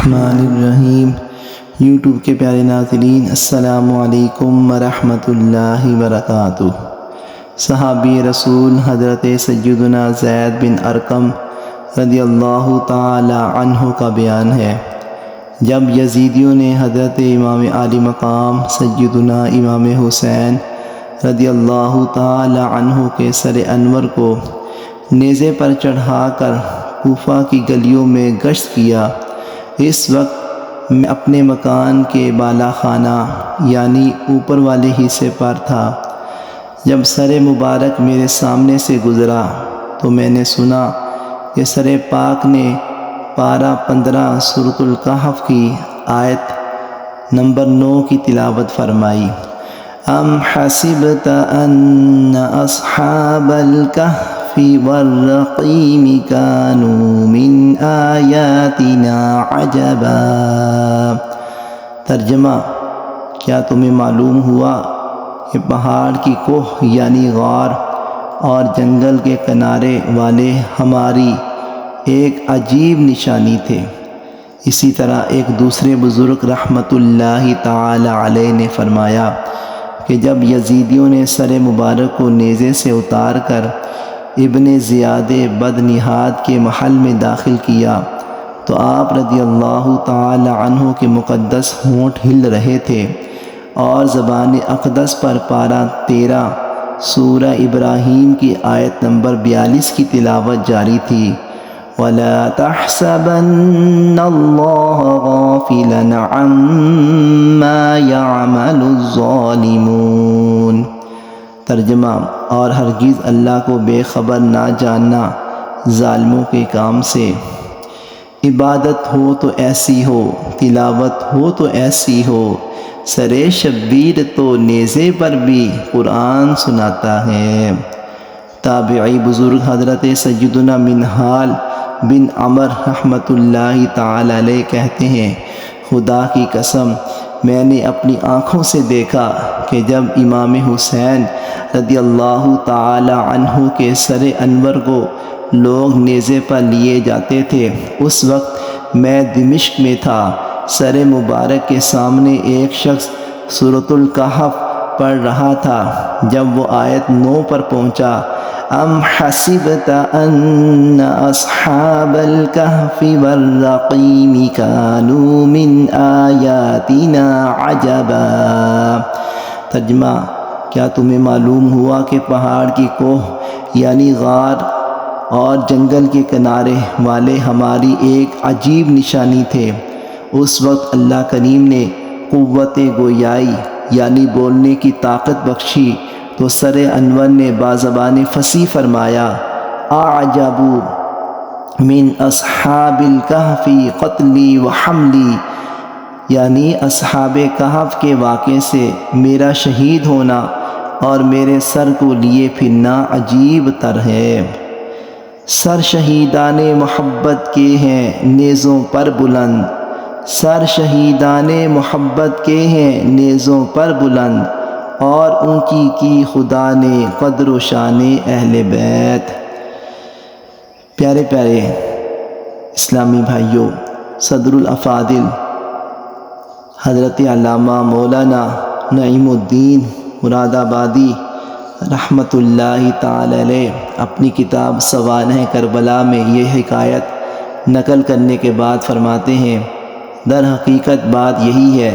الرحمن الرحیم۔ یوٹیوب کے پیارے ناظرین، السلام علیکم ورحمۃ اللہ وبرکاتہ۔ صحابی رسول حضرت سیدنا زید بن ارقم رضی اللہ تعالی عنہ کا بیان ہے، جب یزیدیوں نے حضرت امام عالی مقام سیدنا امام حسین رضی اللہ تعالی عنہ کے سر انور کو نیزے پر چڑھا کر کوفہ کی گلیوں میں گشت کیا، اس وقت میں اپنے مکان کے بالا خانہ یعنی اوپر والے حصے پر تھا۔ جب سر مبارک میرے سامنے سے گزرا تو میں نے سنا کہ سر پاک نے پارہ 15 سورۃ الکہف کی آیت نمبر 9 کی تلاوت فرمائی۔ ام حسبت ان اصحاب الکہف والرقیم کانوا من آیاتنا عجبا۔ ترجمہ: کیا تمہیں معلوم ہوا کہ پہاڑ کی کوہ یعنی غار اور جنگل کے کنارے والے ہماری ایک عجیب نشانی تھے؟ اسی طرح ایک دوسرے بزرگ رحمۃ اللہ تعالی علیہ نے فرمایا کہ جب یزیدیوں نے سر مبارک کو نیزے سے اتار کر ابن زیاد بد نحاد کے محل میں داخل کیا تو آپ رضی اللہ تعالی عنہ کے مقدس ہونٹ ہل رہے تھے اور زبان اقدس پر پارہ 13 سورہ ابراہیم کی آیت نمبر 42 کی تلاوت جاری تھی۔ وَلَا تَحْسَبَنَّ اللَّهَ غَافِلًا عَمَّا يَعْمَلُ الظَّالِمُونَ۔ ترجمہ: اور ہرگز اللہ کو بے خبر نہ جاننا ظالموں کے کام سے۔ عبادت ہو تو ایسی ہو، تلاوت ہو تو ایسی ہو، سر شبیر تو نیزے پر بھی قرآن سناتا ہے۔ تابعی بزرگ حضرت سیدنا منہال بن عمر رحمۃ اللہ تعالی علیہ کہتے ہیں، خدا کی قسم میں نے اپنی آنکھوں سے دیکھا کہ جب امام حسین رضی اللہ تعالی عنہ کے سر انور کو لوگ نیزے پر لیے جاتے تھے، اس وقت میں دمشق میں تھا۔ سر مبارک کے سامنے ایک شخص سورۃ الکہف پڑھ رہا تھا۔ جب وہ آیت 9 پر پہنچا، ام حسبت ان اصحاب الکہف والرقیم کانوا من آیاتنا عجبا۔ ترجمہ: کیا تمہیں معلوم ہوا کہ پہاڑ کی کوہ یعنی غار اور جنگل کے کنارے والے ہماری ایک عجیب نشانی تھے؟ اس وقت اللہ کریم نے قوت گویائی یعنی بولنے کی طاقت بخشی تو سر انور نے بازبان فصیح فرمایا، اعجب من اصحاب الکہف قتلی و حملی، یعنی اصحاب کہف کے واقعے سے میرا شہید ہونا اور میرے سر کو لیے پھرنا عجیب تر ہے۔ سر شہیدان محبت کے ہیں نیزوں پر بلند، سر شہیدان محبت کے ہیں نیزوں پر بلند، اور اونچی کی خدا نے قدر و شان اہل بیت۔ پیارے پیارے اسلامی بھائیوں، صدر الافاضل حضرت علامہ مولانا نعیم الدین مراد آبادی رحمۃ اللہ تعالی علیہ اپنی کتاب سوانح کربلا میں یہ حکایت نقل کرنے کے بعد فرماتے ہیں، در حقیقت بات یہی ہے،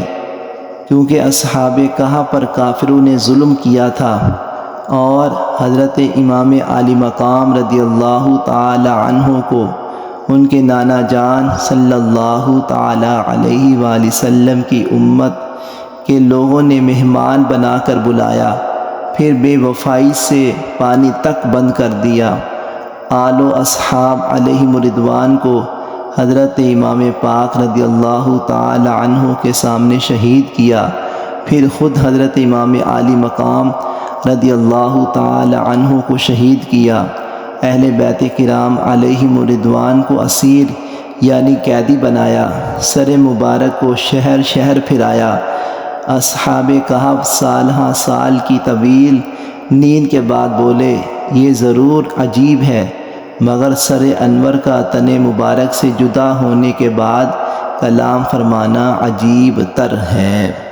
کیونکہ اصحاب کہف پر کافروں نے ظلم کیا تھا اور حضرت امام عالی مقام رضی اللہ تعالی عنہ کو ان کے نانا جان صلی اللہ تعالی علیہ وآلہ وسلم کی امت کے لوگوں نے مہمان بنا کر بلایا، پھر بے وفائی سے پانی تک بند کر دیا۔ آل و اصحاب علیہم رضوان کو حضرت امام پاک رضی اللہ تعالی عنہ کے سامنے شہید کیا، پھر خود حضرت امام عالی مقام رضی اللہ تعالی عنہ کو شہید کیا۔ اہل بیت کرام علیہم رضوان کو اسیر یعنی قیدی بنایا، سر مبارک کو شہر شہر پھرایا۔ اصحاب کہف سال ہاں سال کی طویل نیند کے بعد بولے، یہ ضرور عجیب ہے، مگر سر انور کا تن مبارک سے جدا ہونے کے بعد کلام فرمانا عجیب تر ہے۔